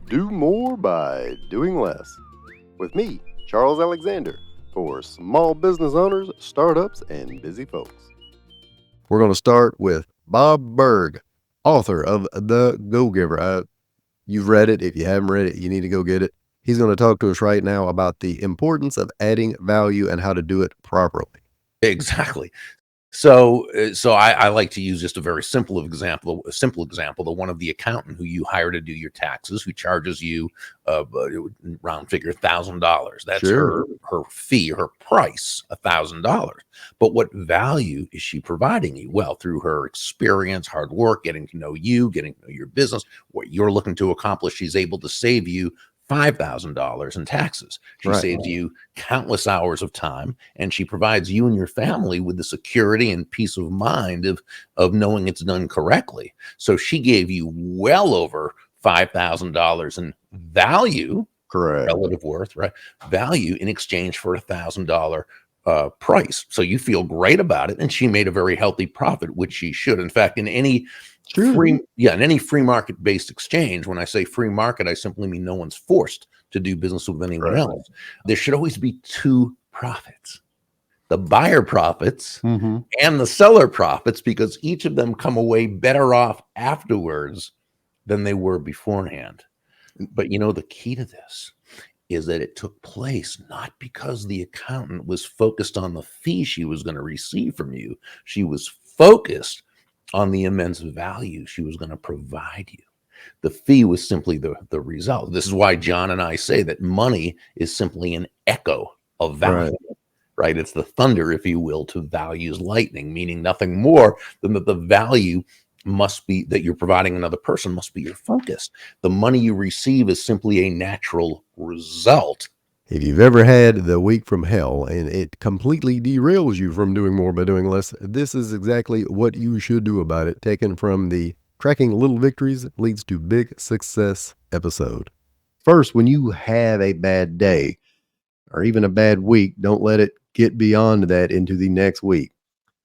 Do more by doing less. With me, Charles Alexander, for small business owners, startups, and busy folks. We're going to start with Bob Burg, author of The Go-Giver. You've read it. If you haven't read it, you need to go get it. He's going to talk to us right now about the importance of adding value and how to do it properly. Exactly. So I like to use just a very simple example, the one of the accountant who you hire to do your taxes, who charges you round figure $1,000. That's Sure. her fee, her price, $1,000. But what value is she providing you? Well, through her experience, hard work, getting to know you, getting to know your business, what you're looking to accomplish, she's able to save you $5,000 in taxes. She Right. saves you countless hours of time, and she provides you and your family with the security and peace of mind of knowing it's done correctly. So she gave you well over $5,000 in value, Correct. relative worth, right? Value in exchange for $1,000 price. So you feel great about it, and she made a very healthy profit, which she should. In fact, in any free market based exchange, when I say free market, I simply mean no one's forced to do business with anyone else. There should always be two profits: the buyer profits and the seller profits, because each of them come away better off afterwards than they were beforehand. But the key to this is that it took place not because the accountant was focused on the fee she was going to receive from you. She was focused on the immense value she was going to provide you. The fee was simply the result. This is why John and I say that money is simply an echo of value, right? It's the thunder, if you will, to value's lightning, meaning nothing more than that the value must be that you're providing another person must be your focus. The money you receive is simply a natural result. If you've ever had the week from hell and it completely derails you from doing more by doing less, this is exactly what you should do about it. Taken from the Tracking Little Victories Leads to Big Success episode. First, when you have a bad day or even a bad week, don't let it get beyond that into the next week.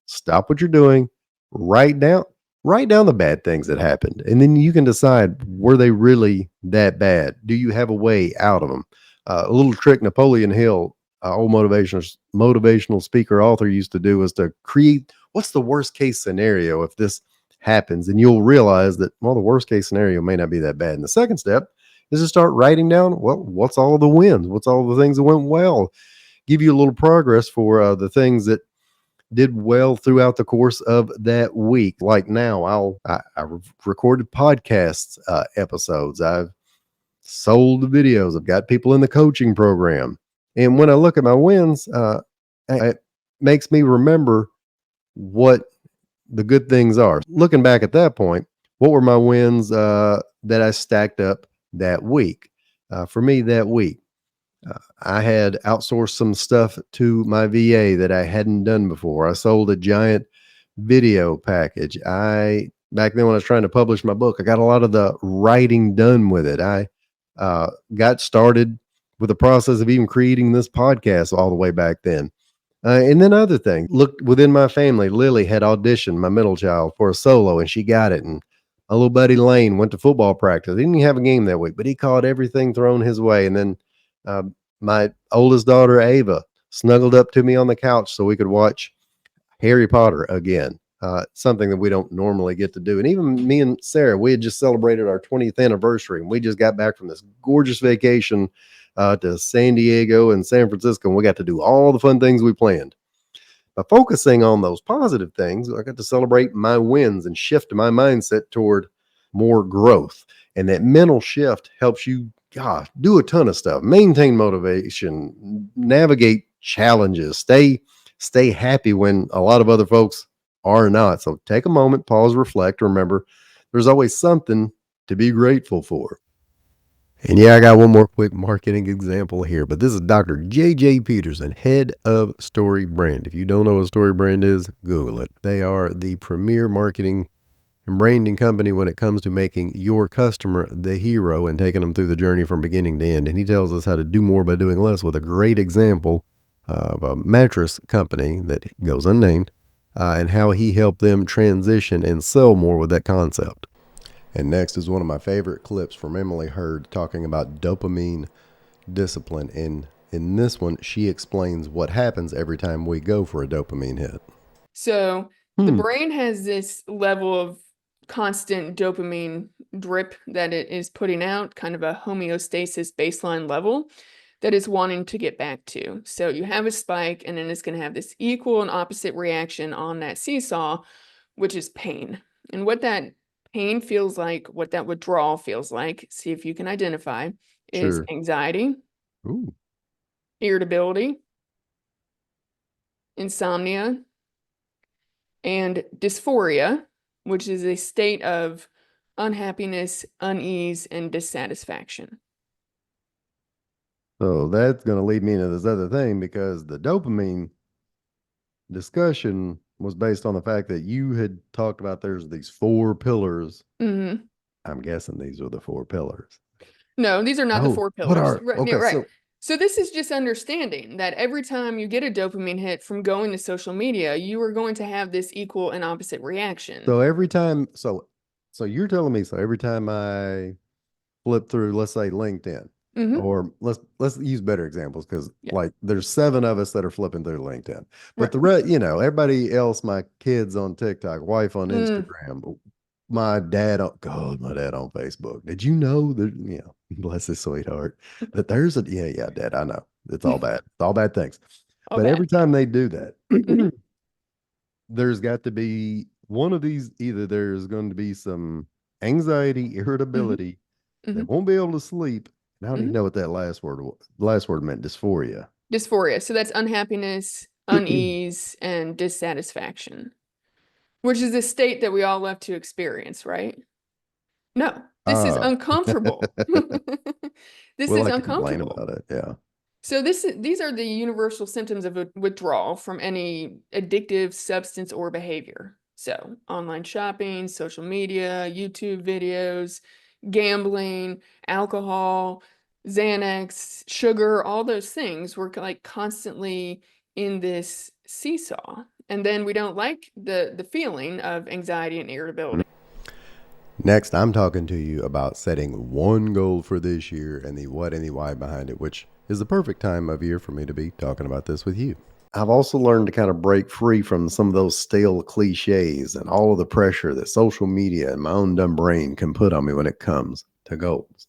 Stop what you're doing, write down the bad things that happened, and then you can decide, were they really that bad? Do you have a way out of them? A little trick Napoleon Hill, old motivational speaker author, used to do was to create what's the worst case scenario if this happens, and you'll realize that, well, the worst case scenario may not be that bad. And the second step is to start writing down, well, what's all of the wins? What's all the things that went well? Give you a little progress for the things that did well throughout the course of that week. Like now, I recorded podcasts episodes. I've sold the videos. I've got people in the coaching program. And when I look at my wins, it makes me remember what the good things are. Looking back at that point, what were my wins that I stacked up that week? For me, that week, I had outsourced some stuff to my VA that I hadn't done before. I sold a giant video package. Back then when I was trying to publish my book, I got a lot of the writing done with it. I got started with the process of even creating this podcast all the way back then. And then other things. Looked within my family. Lily had auditioned, my middle child, for a solo, and she got it. And my little buddy Lane went to football practice. He didn't even have a game that week, but he caught everything thrown his way. And then my oldest daughter, Ava, snuggled up to me on the couch so we could watch Harry Potter again. Something that we don't normally get to do. And even me and Sarah, we had just celebrated our 20th anniversary, and we just got back from this gorgeous vacation to San Diego and San Francisco, and we got to do all the fun things we planned. By focusing on those positive things, I got to celebrate my wins and shift my mindset toward more growth. And that mental shift helps you do a ton of stuff, maintain motivation, navigate challenges, stay happy when a lot of other folks are not. So take a moment, pause, reflect. Remember, there's always something to be grateful for. And yeah, I got one more quick marketing example here, but this is Dr. J.J. Peterson, head of Story Brand. If you don't know what Story Brand is, Google it. They are the premier marketing and branding company when it comes to making your customer the hero and taking them through the journey from beginning to end. And he tells us how to do more by doing less with a great example of a mattress company that goes unnamed, and how he helped them transition and sell more with that concept. And next is one of my favorite clips from Emily Hurd talking about dopamine discipline. And in this one, she explains what happens every time we go for a dopamine hit. So the Hmm. brain has this level of constant dopamine drip that it is putting out, kind of a homeostasis baseline level that is wanting to get back to. So you have a spike, and then it's going to have this equal and opposite reaction on that seesaw, which is pain. And what that pain feels like, what that withdrawal feels like, see if you can identify, is Sure. anxiety, Ooh. irritability, insomnia, and dysphoria, which is a state of unhappiness, unease, and dissatisfaction. So that's going to lead me into this other thing because the dopamine discussion was based on the fact that you had talked about there's these 4 pillars. Mhm. I'm guessing these are the 4 pillars. No, these are not the Oh, 4 what pillars. are, Right, yeah, okay, right. so So this is just understanding that every time you get a dopamine hit from going to social media, you are going to have this equal and opposite reaction. every time, so you're telling me, so every time I flip through, let's say LinkedIn, Mhm. or let's use better examples because Yeah. like there's 7 of us that are flipping through LinkedIn, but Right. the rest, everybody else, my kids on TikTok, wife on Mm. Instagram, my dad on God, my dad on Facebook. Did you know that? Bless his sweetheart. That there's a yeah, Dad. I know it's all bad. It's all bad things. All But bad. every time they do that, Mhm. there's got to be one of these. Either there's going to be some anxiety, Mhm. irritability. They Mhm. won't be able to sleep. And I don't even Mhm. know what that last word meant. Dysphoria. Dysphoria. So that's unhappiness, unease, and dissatisfaction, which is a state that we all love to experience, right? No, this is Ah, uncomfortable. This we is like to complain uncomfortable. about it. Yeah. So these are the universal symptoms of withdrawal from any addictive substance or behavior. So online shopping, social media, YouTube videos, gambling, alcohol, Xanax, sugar, all those things. We're like constantly in this seesaw. And then we don't like the feeling of anxiety and irritability. Next, I'm talking to you about setting one goal for this year and the what and the why behind it, which is the perfect time of year for me to be talking about this with you. I've also learned to kind of break free from some of those stale cliches and all of the pressure that social media and my own dumb brain can put on me when it comes to goals.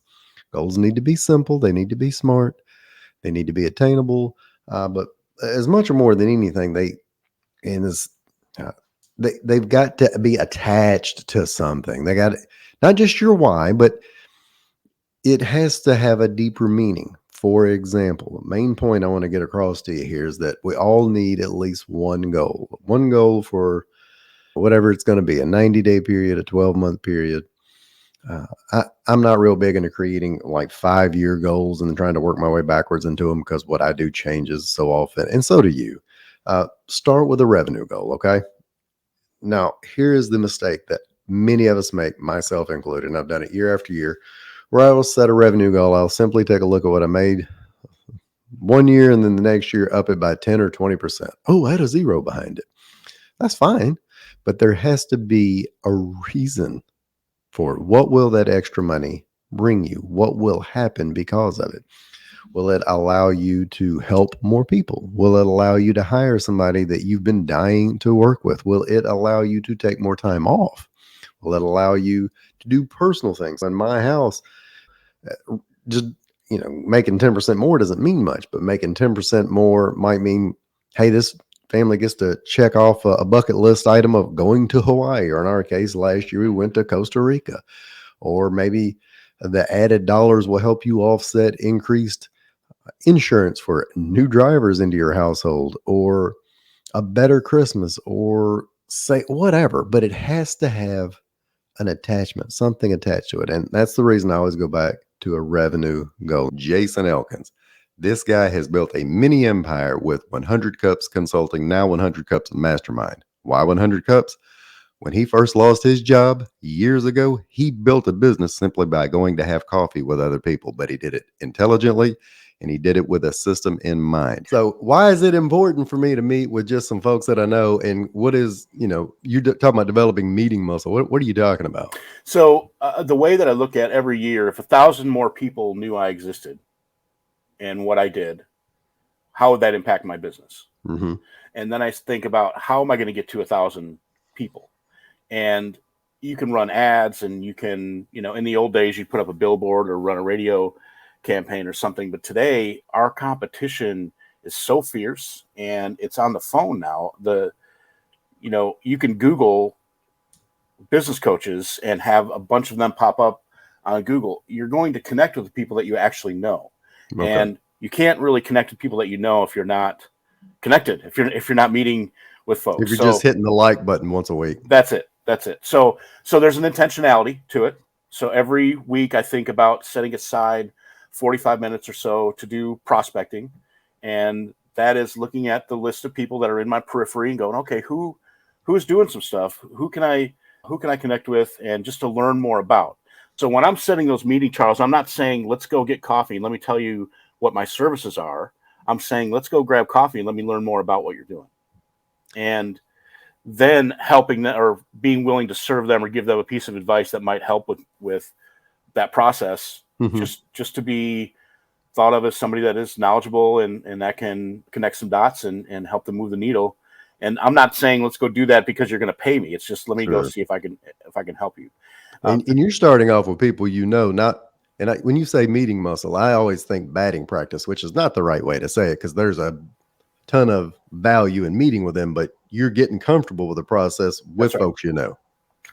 Goals need to be simple, they need to be smart, they need to be attainable, but as much or more than anything, and this uh, they've got to be attached to something. They got not just your why, but it has to have a deeper meaning. For example, the main point I want to get across to you here is that we all need at least one goal for whatever it's going to be, a 90-day period, a 12-month period. I'm not real big into creating like 5-year goals and then trying to work my way backwards into them because what I do changes so often, and so do you. Start with a revenue goal, okay? Now, here is the mistake that many of us make, myself included, and I've done it year after year, where I will set a revenue goal. I'll simply take a look at what I made one year and then the next year up it by 10 or 20%. Oh, I had a zero behind it. That's fine. But there has to be a reason for it. What will that extra money bring you? What will happen because of it? Will it allow you to help more people? Will it allow you to hire somebody that you've been dying to work with? Will it allow you to take more time off? Will it allow you to do personal things? In my house, just making 10% more doesn't mean much, but making 10% more might mean, hey, this family gets to check off a bucket list item of going to Hawaii, or in our case, last year we went to Costa Rica. Or maybe the added dollars will help you offset increased insurance for new drivers into your household, or a better Christmas, or say whatever, but it has to have an attachment, something attached to it. And that's the reason I always go back to a revenue goal. Jason Elkins. This guy has built a mini empire with 100 Cups Consulting, now 100 Cups Mastermind. Why 100 Cups? When he first lost his job years ago, he built a business simply by going to have coffee with other people, but he did it intelligently and he did it with a system in mind. So why is it important for me to meet with just some folks that I know? And what is, you're talking about developing meeting muscle. What are you talking about? So the way that I look at every year, if 1,000 more people knew I existed and what I did, how would that impact my business? Mm-hmm. And then I think about, how am I going to get to 1,000 people? And you can run ads, and you can, in the old days, you put up a billboard or run a radio campaign or something. But today, our competition is so fierce, and it's on the phone now. You can Google business coaches and have a bunch of them pop up on Google. You're going to connect with the people that you actually know. Okay. And you can't really connect with people that you know if you're not connected, if you're not meeting with folks. If you're just hitting the like button once a week. That's it. So there's an intentionality to it. So every week I think about setting aside 45 minutes or so to do prospecting. And that is looking at the list of people that are in my periphery and going, okay, who is doing some stuff? Who can I connect with, and just to learn more about. So when I'm setting those meetings, Charles, I'm not saying let's go get coffee and let me tell you what my services are. I'm saying let's go grab coffee and let me learn more about what you're doing. And then helping them, or being willing to serve them or give them a piece of advice that might help with that process, mm-hmm. just to be thought of as somebody that is knowledgeable and that can connect some dots and help them move the needle. And I'm not saying let's go do that because you're going to pay me. It's just, let me go see if I can help you. And you're starting off with people when you say meeting muscle, I always think batting practice, which is not the right way to say it, because there's a ton of value in meeting with them, but you're getting comfortable with the process with folks,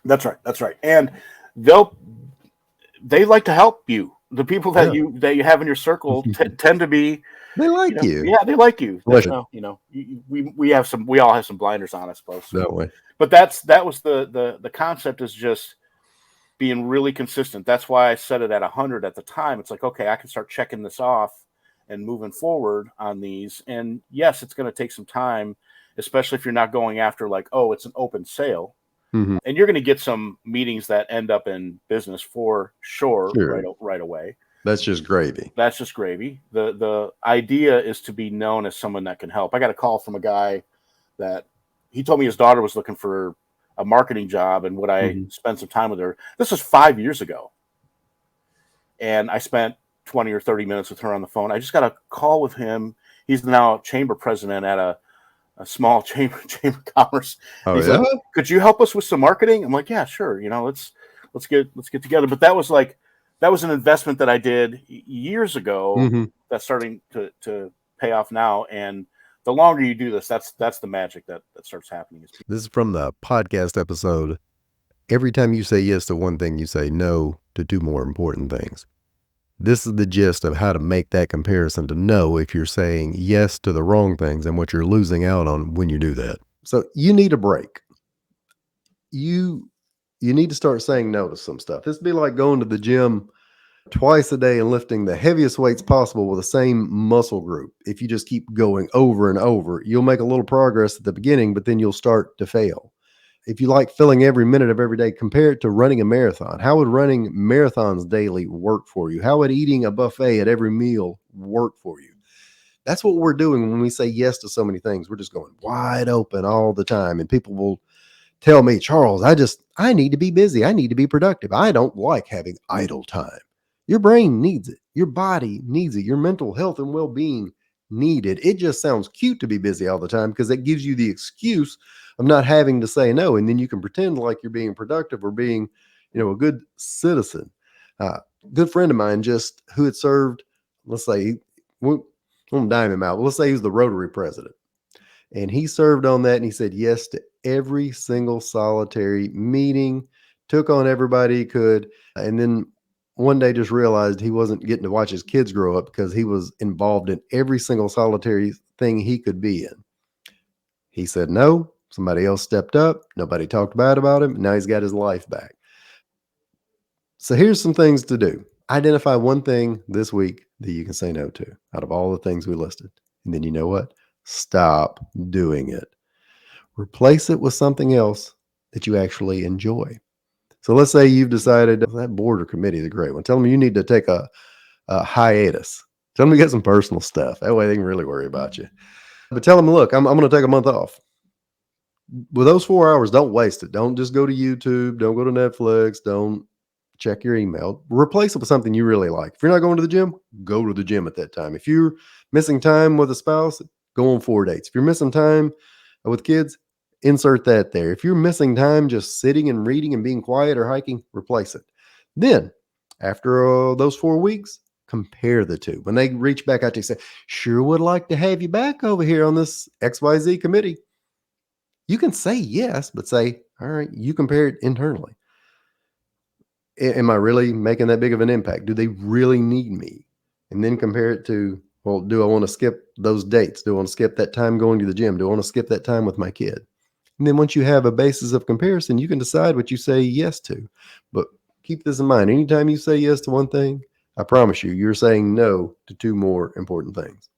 That's right. And they like to help you. The people that you have in your circle tend to be, they like you. Yeah, they like you. We all have some blinders on, I suppose. That way. But that was the concept, is just being really consistent. That's why I set it at 100 at the time. It's like, okay, I can start checking this off and moving forward on these. And yes, it's going to take some time, especially if you're not going after like, oh, it's an open sale. Mm-hmm. And you're going to get some meetings that end up in business for sure. Right away. That's just gravy. The idea is to be known as someone that can help. I got a call from a guy that he told me his daughter was looking for a marketing job, and would I spend some time with her? This was 5 years ago. And I spent 20 or 30 minutes with her on the phone. I just got a call with him. He's now chamber president at a small chamber of commerce. He's like, could you help us with some marketing? I'm like, yeah, sure. Let's get together. But that was an investment that I did years ago that's starting to pay off now. And the longer you do this, that's the magic that starts happening. This is from the podcast episode. Every time you say yes to one thing, you say no to two more important things. This is the gist of how to make that comparison, to know if you're saying yes to the wrong things and what you're losing out on when you do that. So you need a break. You need to start saying no to some stuff. This would be like going to the gym twice a day and lifting the heaviest weights possible with the same muscle group. If you just keep going over and over, you'll make a little progress at the beginning, but then you'll start to fail. If you like filling every minute of every day, compare it to running a marathon. How would running marathons daily work for you? How would eating a buffet at every meal work for you? That's what we're doing when we say yes to so many things. We're just going wide open all the time. And people will tell me, Charles, I need to be busy. I need to be productive. I don't like having idle time. Your brain needs it. Your body needs it. Your mental health and well-being need it. It just sounds cute to be busy all the time because it gives you the excuse of not having to say no. And then you can pretend like you're being productive or being, a good citizen. Good friend of mine who had served, let's say, we won't dime him out, but let's say he was the Rotary president. And he served on that, and he said yes to every single solitary meeting, took on everybody he could. And then one day just realized he wasn't getting to watch his kids grow up because he was involved in every single solitary thing he could be in. He said no. Somebody else stepped up. Nobody talked bad about him. Now he's got his life back. So here's some things to do. Identify one thing this week that you can say no to out of all the things we listed. And then you know what? Stop doing it. Replace it with something else that you actually enjoy. So let's say you've decided that board or committee is a great one. Tell them you need to take a hiatus. Tell them to get some personal stuff. That way they can really worry about you. But tell them, look, I'm going to take a month off. With those 4 hours, don't waste it. Don't just go to YouTube. Don't go to Netflix. Don't check your email. Replace it with something you really like. If you're not going to the gym, go to the gym at that time. If you're missing time with a spouse, go on 4 dates. If you're missing time with kids, insert that there. If you're missing time just sitting and reading and being quiet or hiking, replace it. Then, after those 4 weeks, compare the two. When they reach back out to you and say, sure would like to have you back over here on this XYZ committee. You can say yes, but say, all right, you compare it internally. Am I really making that big of an impact? Do they really need me? And then compare it to, well, do I want to skip those dates? Do I want to skip that time going to the gym? Do I want to skip that time with my kid? And then once you have a basis of comparison, you can decide what you say yes to. But keep this in mind. Anytime you say yes to one thing, I promise you, you're saying no to 2 more important things.